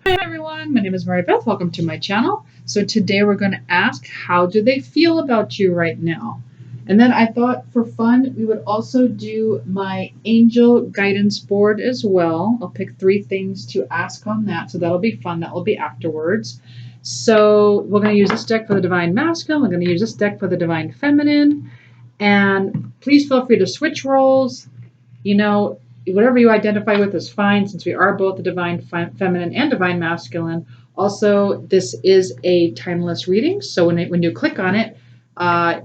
Hi everyone, my name is Mary Beth. Welcome to my channel. So today we're going to ask, how do they feel about you right now? And then I thought for fun we would also do my angel guidance board as well. I'll pick 3 things to ask on that, so that'll be fun. That will be afterwards. So we're going to use this deck for the Divine Masculine. We're going to use this deck for the Divine Feminine. And please feel free to switch roles. You know, whatever you identify with is fine, since we are both the Divine Feminine and Divine Masculine. Also, this is a timeless reading, so when you click on it,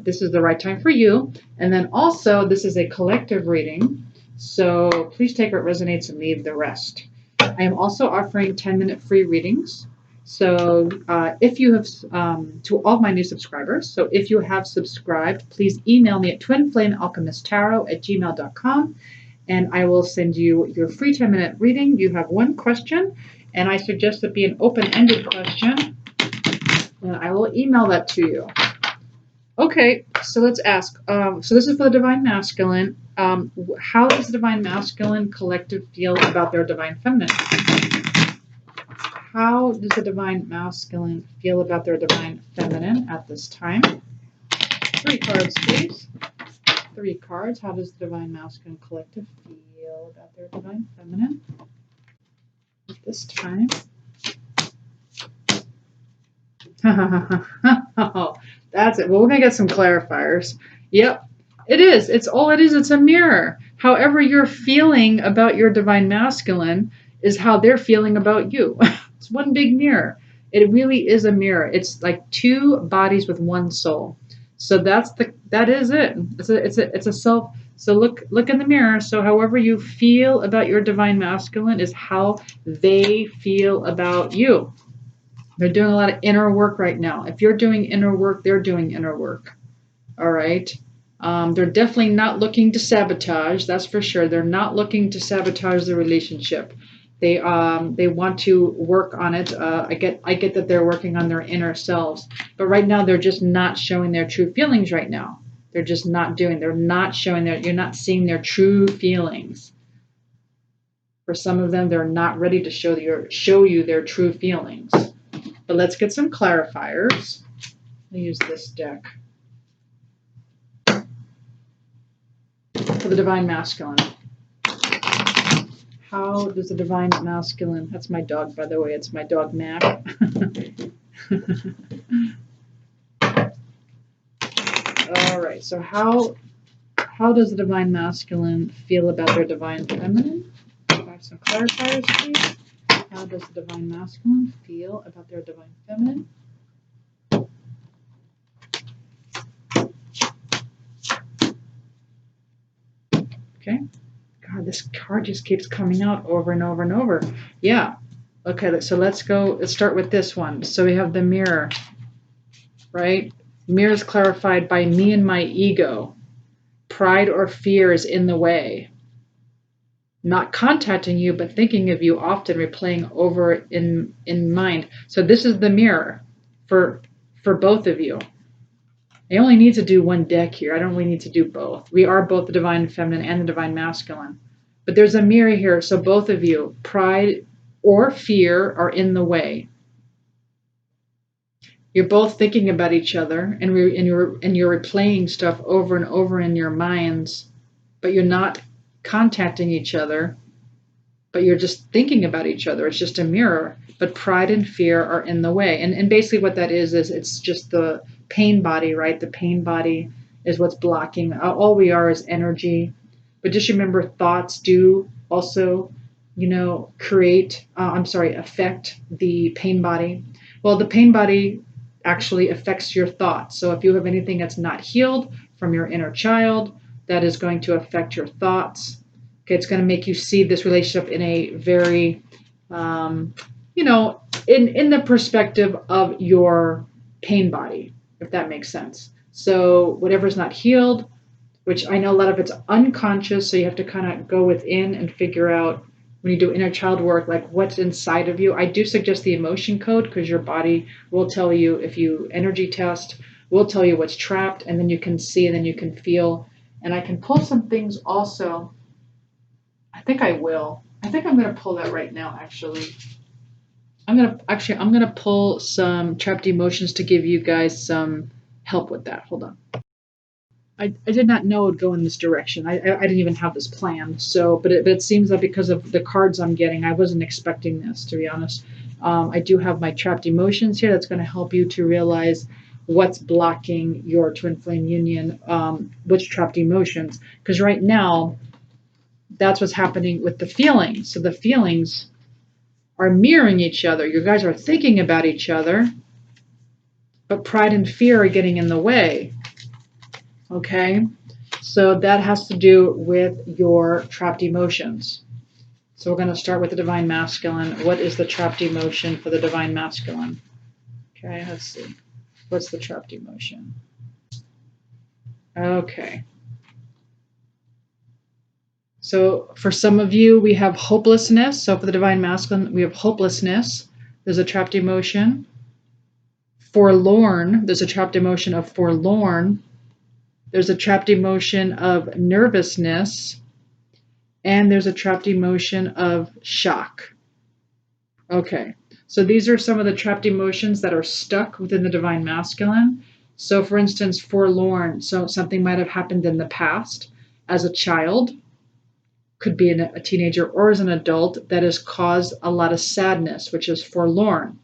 this is the right time for you. And then also, this is a collective reading, so please take what resonates and leave the rest. I am also offering 10-minute free readings. So if you have, to all of my new subscribers, so if you have subscribed, please email me at twinflamealchemisttarot@gmail.com. and I will send you your free 10-minute reading. You have one question, and I suggest it be an open-ended question, and I will email that to you. Okay, so let's ask. So this is for the Divine Masculine. How does the Divine Masculine collective feel about their Divine Feminine? How does the Divine Masculine feel about their Divine Feminine at this time? 3 cards, please. 3 cards. How does the Divine Masculine collective feel about their Divine Feminine at this time? Oh, that's it. Well, we're going to get some clarifiers. Yep, it is. It's all it is. It's a mirror. However you're feeling about your Divine Masculine is how they're feeling about you. It's one big mirror. It really is a mirror. It's like 2 bodies with 1 soul. So that is it. It's a self. So look in the mirror. So however you feel about your Divine Masculine is how they feel about you. They're doing a lot of inner work right now. If you're doing inner work, they're doing inner work. All right. They're definitely not looking to sabotage. That's for sure. They're not looking to sabotage the relationship. They want to work on it. I get that they're working on their inner selves, but right now they're just not showing their true feelings right now. They're just not doing. They're not showing their. You're not seeing their true feelings. For some of them, they're not ready to show you their true feelings. But let's get some clarifiers. I'll use this deck for the Divine Masculine. How does the Divine Masculine, that's my dog, by the way, it's my dog Mac. All right, so how does the Divine Masculine feel about their Divine Feminine? Have some clarifiers, please. How does the Divine Masculine feel about their Divine Feminine? Okay. God, this card just keeps coming out over and over and over. Yeah. Okay, so let's start with this one. So we have the mirror, right? Mirror is clarified by me and my ego. Pride or fear is in the way. Not contacting you, but thinking of you, often replaying over in mind. So this is the mirror for both of you. I only need to do one deck here. I don't really need to do both. We are both the Divine Feminine and the Divine Masculine. But there's a mirror here, so both of you, pride or fear are in the way. You're both thinking about each other, and you're replaying stuff over and over in your minds, but you're not contacting each other, but you're just thinking about each other. It's just a mirror, but pride and fear are in the way. And basically what that is it's just the pain body, right? The pain body is what's blocking. All we are is energy. But just remember, thoughts do also, affect the pain body. Well, the pain body actually affects your thoughts. So if you have anything that's not healed from your inner child, that is going to affect your thoughts. Okay, it's going to make you see this relationship in a very, in the perspective of your pain body, if that makes sense. So whatever's not healed, which I know a lot of it's unconscious, so you have to kind of go within and figure out when you do inner child work, like what's inside of you. I do suggest the emotion code, because your body will tell you, if you energy test, will tell you what's trapped, and then you can see, and then you can feel. And I can pull some things also. I think I will. I think I'm going to pull that right now, actually. I'm gonna pull some trapped emotions to give you guys some help with that. Hold on. I did not know it would go in this direction. I didn't even have this planned. So, but it seems that because of the cards I'm getting, I wasn't expecting this, to be honest. I do have my trapped emotions here. That's going to help you to realize what's blocking your twin flame union, which trapped emotions. Because right now, that's what's happening with the feelings. So the feelings are mirroring each other. You guys are thinking about each other, but pride and fear are getting in the way. Okay? So that has to do with your trapped emotions. So we're going to start with the divine masculine. What is the trapped emotion for the divine masculine? Okay, let's see. What's the trapped emotion? Okay. So for some of you, we have hopelessness. So for the divine masculine, we have hopelessness. There's a trapped emotion. Forlorn. There's a trapped emotion of forlorn. There's a trapped emotion of nervousness. And there's a trapped emotion of shock. Okay, so these are some of the trapped emotions that are stuck within the divine masculine. So, for instance, forlorn. So, something might have happened in the past as a child, could be a teenager or as an adult, that has caused a lot of sadness, which is forlorn.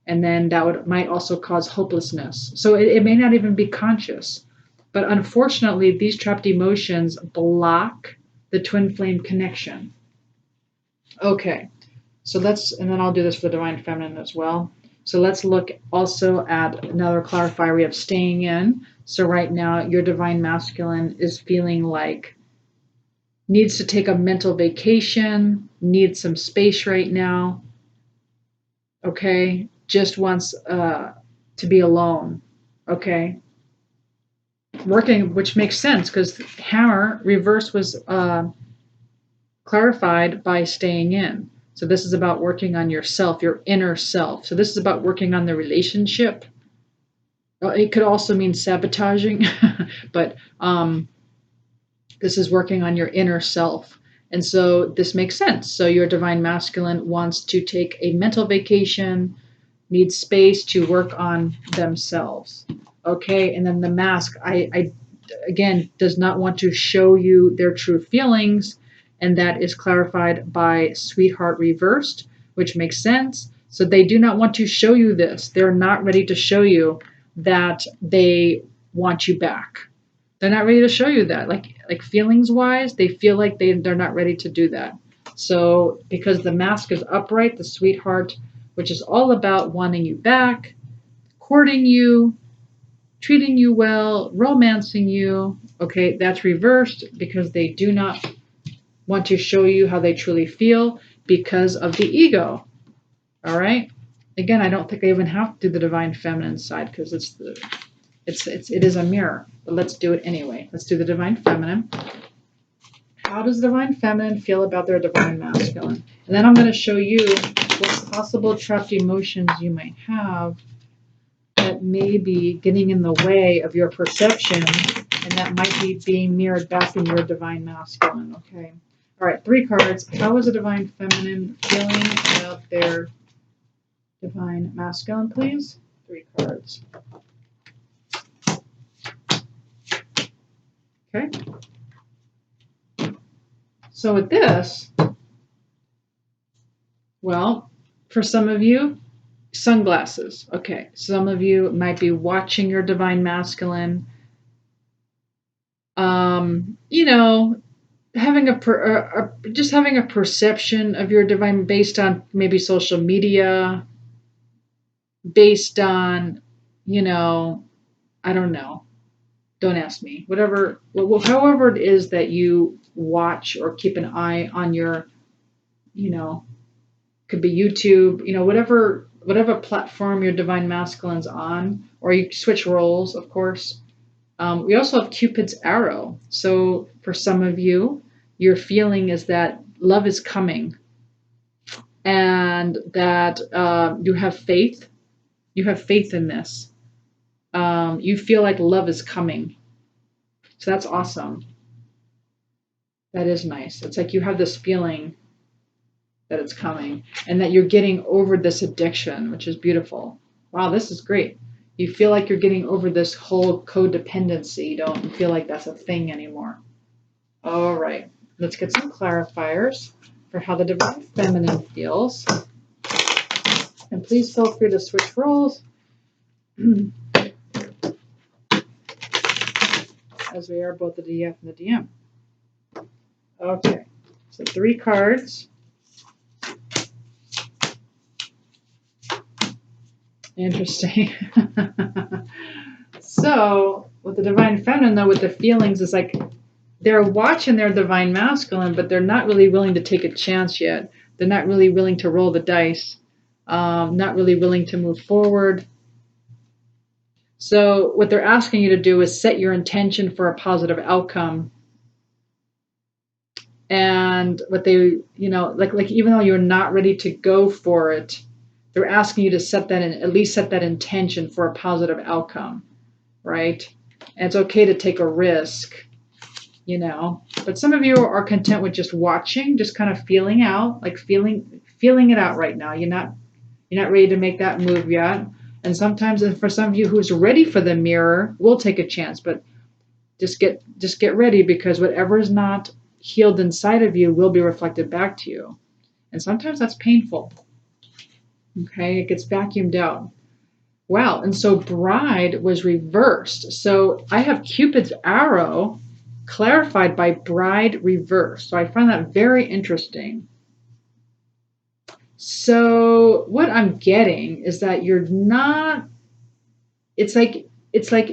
And then might also cause hopelessness. So, it may not even be conscious. But unfortunately, these trapped emotions block the twin flame connection. Okay. So and then I'll do this for the divine feminine as well. So let's look also at another clarifier. We have staying in. So right now, your divine masculine is feeling like needs to take a mental vacation, needs some space right now. Okay, just wants to be alone. Okay, working, which makes sense because hammer reverse was clarified by staying in. So this is about working on yourself, your inner self. So this is about working on the relationship. It could also mean sabotaging, but this is working on your inner self. And so this makes sense. So your divine masculine wants to take a mental vacation, needs space to work on themselves. Okay, and then the mask, I again, does not want to show you their true feelings, and that is clarified by sweetheart reversed, which makes sense. So they do not want to show you this. They're not ready to show you that they want you back. They're not ready to show you that. Like feelings wise, they feel like they're not ready to do that. So because the mask is upright, the sweetheart, which is all about wanting you back, courting you, treating you well, romancing you. Okay, that's reversed because they do not want to show you how they truly feel because of the ego. All right. Again, I don't think I even have to do the divine feminine side because it is a mirror. But let's do it anyway. Let's do the divine feminine. How does the divine feminine feel about their divine masculine? And then I'm going to show you what possible trapped emotions you might have that may be getting in the way of your perception, and that might be being mirrored back in your divine masculine. Okay. All right, 3 cards. How is a divine feminine feeling about their divine masculine, please? 3 cards. Okay. So with this, well, for some of you, sunglasses. Okay. Some of you might be watching your divine masculine. You know, having just having a perception of your divine based on maybe social media, based on, I don't know. Don't ask me. Whatever, however it is that you watch or keep an eye on your, could be YouTube, whatever platform your divine masculine's on, or you switch roles, of course. We also have Cupid's arrow. So for some of you, your feeling is that love is coming, and that you have faith. You have faith in this. You feel like love is coming. So that's awesome. That is nice. It's like you have this feeling that it's coming, and that you're getting over this addiction, which is beautiful. Wow, this is great. You feel like you're getting over this whole codependency. You don't feel like that's a thing anymore. All right, let's get some clarifiers for how the divine feminine feels. And please feel free to switch roles as we are both the DF and the DM. Okay, so 3 cards. Interesting. So with the divine feminine, though, with the feelings, it's like they're watching their divine masculine, but they're not really willing to take a chance yet. They're not really willing to roll the dice, not really willing to move forward. So what they're asking you to do is set your intention for a positive outcome. And what they, like even though you're not ready to go for it, they're asking you to set that in, at least set that intention for a positive outcome, right? And it's okay to take a risk, but some of you are content with just watching, just kind of feeling out, like feeling it out right now. You're not ready to make that move yet. And sometimes, for some of you who's ready for the mirror, will take a chance, but just get ready, because whatever is not healed inside of you will be reflected back to you. And sometimes that's painful. Okay, it gets vacuumed out. Wow, and so bride was reversed. So I have Cupid's arrow clarified by bride reversed. So I find that very interesting. So what I'm getting is that you're not, it's like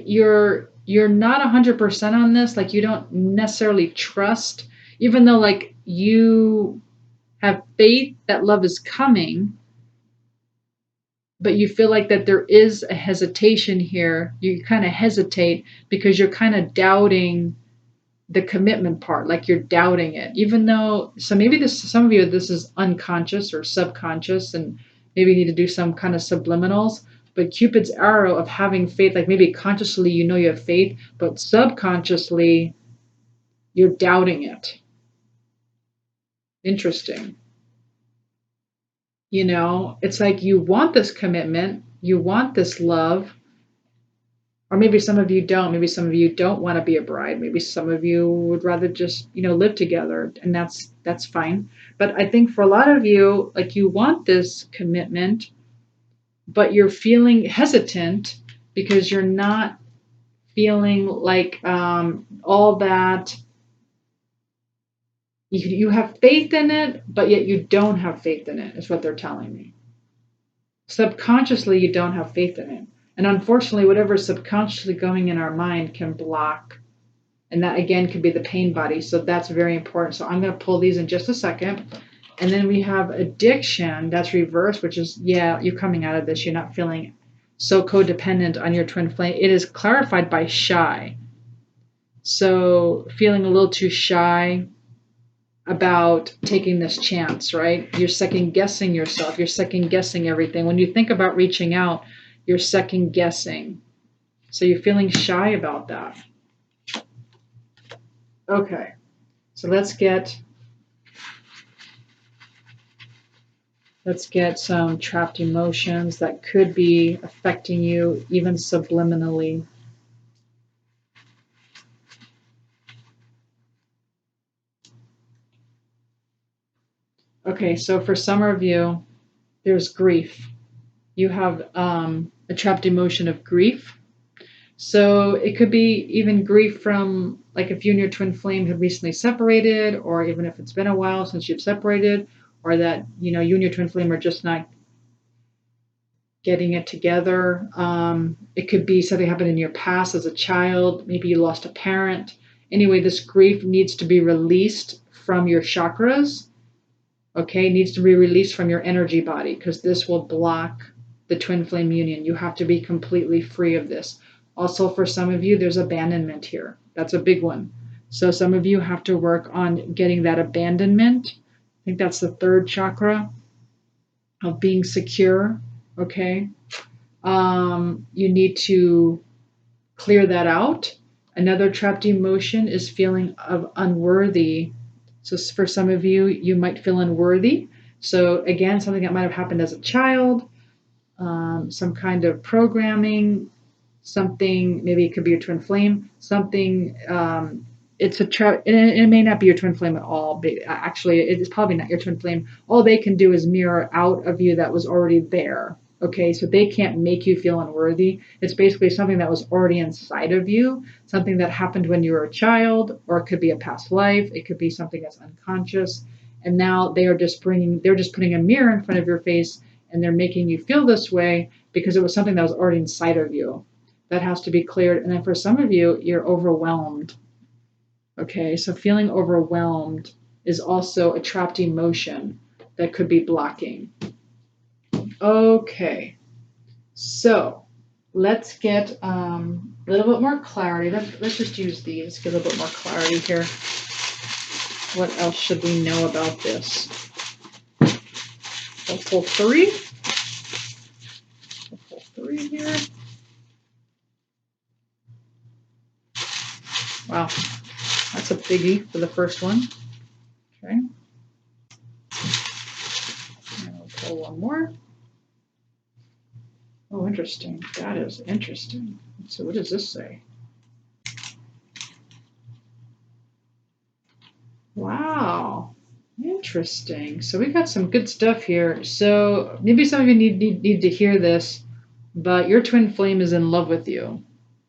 you're not 100% on this. Like you don't necessarily trust, even though like you have faith that love is coming, but you feel like that there is a hesitation here. You kind of hesitate because you're kind of doubting the commitment part, like you're doubting it, even though, so maybe some of you, this is unconscious or subconscious, and maybe you need to do some kind of subliminals, but Cupid's arrow of having faith, like maybe consciously you have faith, but subconsciously you're doubting it. Interesting. It's like you want this commitment, you want this love, or maybe some of you don't. Maybe some of you don't want to be a bride. Maybe some of you would rather just, live together, and that's fine. But I think for a lot of you, like you want this commitment, but you're feeling hesitant because you're not feeling like all that. You have faith in it, but yet you don't have faith in it, is what they're telling me. Subconsciously, you don't have faith in it. And unfortunately, whatever's subconsciously going in our mind can block. And that, again, could be the pain body. So that's very important. So I'm going to pull these in just a second. And then we have addiction. That's reversed, which is, you're coming out of this. You're not feeling so codependent on your twin flame. It is clarified by shy. So feeling a little too shy about taking this chance, right? You're second guessing yourself. You're second guessing everything. When you think about reaching out, you're second guessing. So you're feeling shy about that. Okay. So let's get some trapped emotions that could be affecting you even subliminally. Okay, so for some of you, there's grief. You have a trapped emotion of grief. So it could be even grief from, like, if you and your twin flame have recently separated, or even if it's been a while since you've separated, or that, you and your twin flame are just not getting it together. It could be something happened in your past as a child. Maybe you lost a parent. Anyway, this grief needs to be released from your chakras. Okay, it needs to be released from your energy body, because this will block the twin flame union. You have to be completely free of this. Also, for some of you, there's abandonment here. That's a big one. So some of you have to work on getting that abandonment. I think that's the 3rd chakra, of being secure. Okay. You need to clear that out. Another trapped emotion is feeling of unworthy. So for some of you, you might feel unworthy So again, something that might have happened as a child, some kind of programming, something, maybe it could be your twin flame, something, it may not be your twin flame at all, but actually it is probably not your twin flame. All they can do is mirror out of you that was already there. Okay, so they can't make you feel unworthy. It's basically something that was already inside of you, something that happened when you were a child, or it could be a past life, it could be something that's unconscious. And now they're just putting a mirror in front of your face, and they're making you feel this way because it was something that was already inside of you. That has to be cleared. And then for some of you, you're overwhelmed. Okay, so feeling overwhelmed is also a trapped emotion that could be blocking. Okay, so let's get a little bit more clarity. Let's just use these, get a little bit more clarity here. What else should we know about this? We'll pull three. We'll pull three here. Wow, that's a biggie for the first one. Okay. And we'll pull one more. Oh, interesting. That is interesting. So what does this say? Wow. Interesting. So we got some good stuff here. So maybe some of you need to hear this, but your twin flame is in love with you.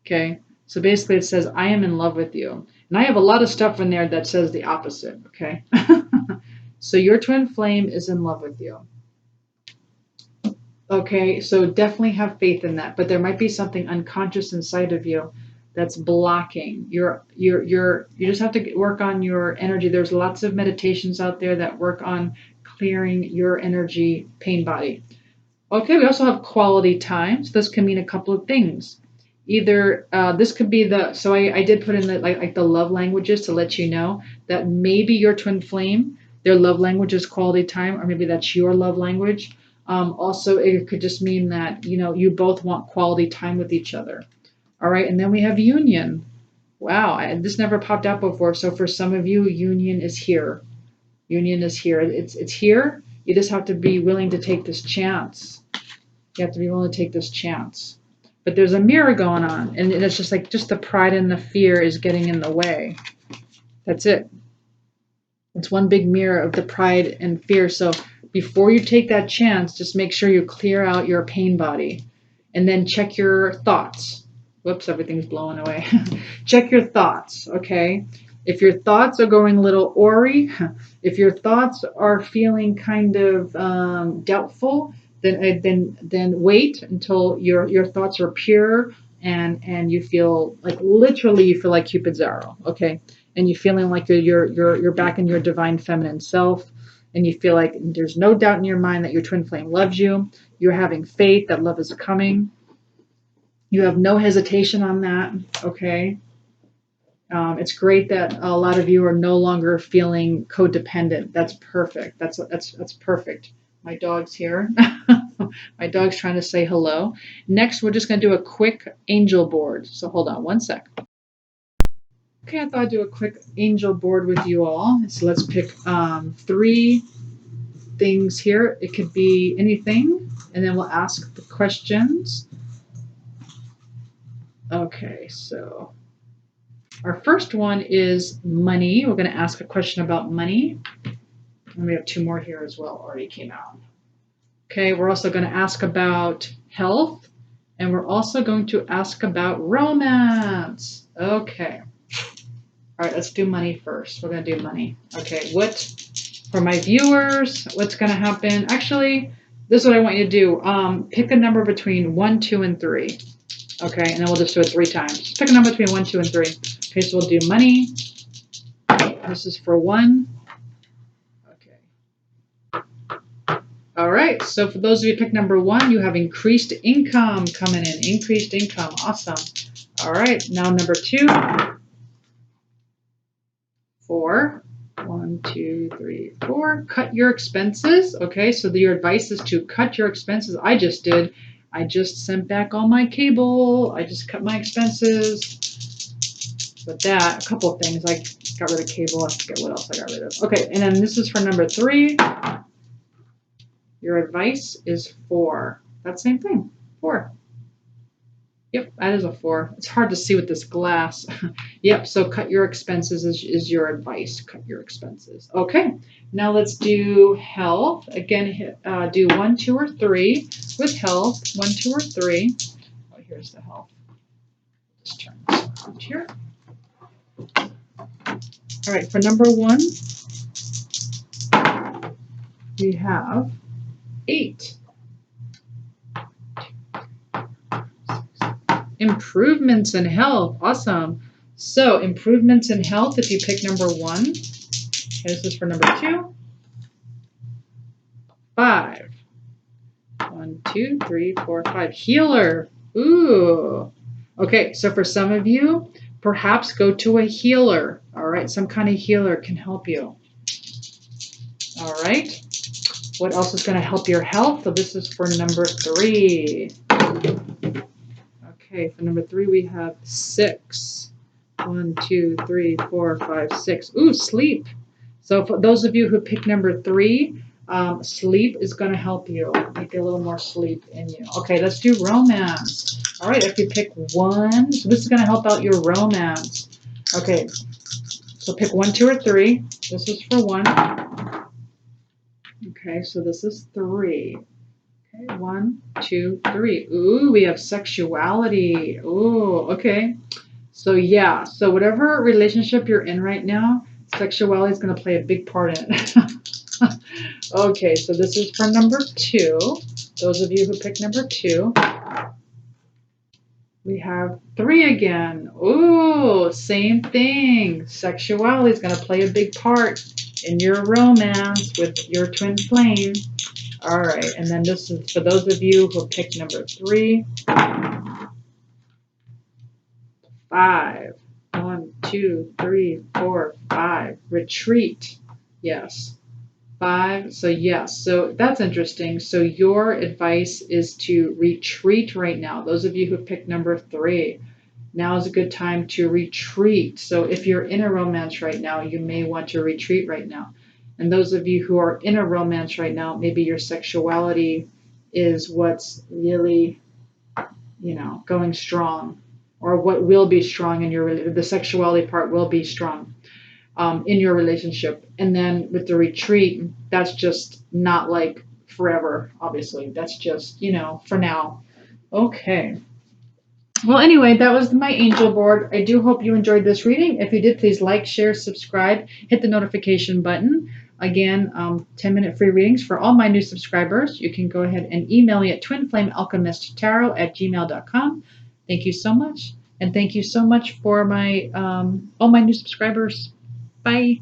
Okay. So basically it says, I am in love with you. And I have a lot of stuff in there that says the opposite. Okay. So your twin flame is in love with you. Okay. So definitely have faith in that, but there might be something unconscious inside of you that's blocking you just have to work on your energy. There's lots of meditations out there that work on clearing your energy pain body. Okay, we also have quality time. So this can mean a couple of things. Either this could be so I did put in like the love languages to let you know that maybe your twin flame, their love language is quality time, or maybe that's your love language. Also, it could just mean that you both want quality time with each other. All right, and then we have union. Wow, this never popped out before. So for some of you, union is here. Union is here. It's here. You just have to be willing to take this chance. You have to be willing to take this chance. But there's a mirror going on, and it's just the pride and the fear is getting in the way. That's it. It's one big mirror of the pride and fear. So before you take that chance, just make sure you clear out your pain body, and then check your thoughts. Whoops, everything's blowing away. Check your thoughts, okay? If your thoughts are going a little awry, if your thoughts are feeling kind of doubtful, then wait until your thoughts are pure and you feel like literally you feel like Cupid's arrow, okay? And you're feeling like you're back in your divine feminine self, and you feel like there's no doubt in your mind that your twin flame loves you. You're having faith that love is coming. You have no hesitation on that, okay? It's great that a lot of you are no longer feeling codependent. That's perfect. That's perfect. My dog's here. My dog's trying to say hello. Next, we're just going to do a quick angel board. So hold on one sec. Okay, I thought I'd do a quick angel board with you all. So let's pick 3 things here. It could be anything, and then we'll ask the questions. Okay, so our first one is money. We're going to ask a question about money. And we have 2 more here as well, already came out. Okay, we're also going to ask about health, and we're also going to ask about romance. Okay. All right, let's do money first. We're going to do money. Okay, for my viewers, what's going to happen? Actually, this is what I want you to do. Pick a number between 1, 2, and 3. Okay, and then we'll just do it 3 times. Just pick a number between 1, 2, and 3. Okay, so we'll do money. This is for 1. Okay. All right, so for those of you who pick number 1, you have increased income coming in. Increased income, awesome. All right, now number 2. 4. 1, 2, 3, 4. Cut your expenses. Okay, so your advice is to cut your expenses. I just did. I just sent back all my cable. I just cut my expenses. With that, a couple of things. I got rid of cable. I forget what else I got rid of. Okay, and then this is for number 3. Your advice is 4. That same thing. 4. Yep, that is a 4. It's hard to see with this glass. Yep, so cut your expenses is your advice. Cut your expenses. Okay, now let's do health. Again, do 1, 2, or 3 with health. 1, 2, or 3. Oh, here's the health. Just turn this around here. All right, for number 1, we have 8. Improvements in health. Awesome. So improvements in health, if you pick number 1. Okay, this is for number 2. 5. 1, 2, 3, 4, 5. Healer. Ooh. Okay, so for some of you, perhaps go to a healer. All right, some kind of healer can help you. All right. What else is going to help your health? So this is for number 3. Okay, for number 3, we have 6. 1, 2, 3, 4, 5, 6. Ooh, sleep. So for those of you who pick number 3, sleep is going to help you. Get a little more sleep in you. Okay, let's do romance. All right, if you pick 1, so this is going to help out your romance. Okay, so pick 1, 2, or 3. This is for 1. Okay, so this is 3. Okay, 1, 2, 3. Ooh, we have sexuality. Ooh, okay. So yeah, so whatever relationship you're in right now, sexuality is going to play a big part in it. Okay, so this is for number 2. Those of you who pick number 2. We have 3 again. Ooh, same thing. Sexuality is going to play a big part in your romance with your twin flame. All right, and then this is for those of you who picked number 3. 5. 1, 2, 3, 4, 5. Retreat. Yes. 5. So yes. So that's interesting. So your advice is to retreat right now. Those of you who picked number 3. Now is a good time to retreat. So if you're in a romance right now, you may want to retreat right now. And those of you who are in a romance right now, maybe your sexuality is what's really, going strong, or what will be strong in your, the sexuality part will be strong in your relationship. And then with the retreat, that's just not like forever, obviously. That's just, for now. Okay. Well, anyway, that was my angel board. I do hope you enjoyed this reading. If you did, please like, share, subscribe, hit the notification button. Again, 10-minute free readings for all my new subscribers. You can go ahead and email me at twinflamealchemisttarot@gmail.com. Thank you so much. And thank you so much for my all my new subscribers. Bye.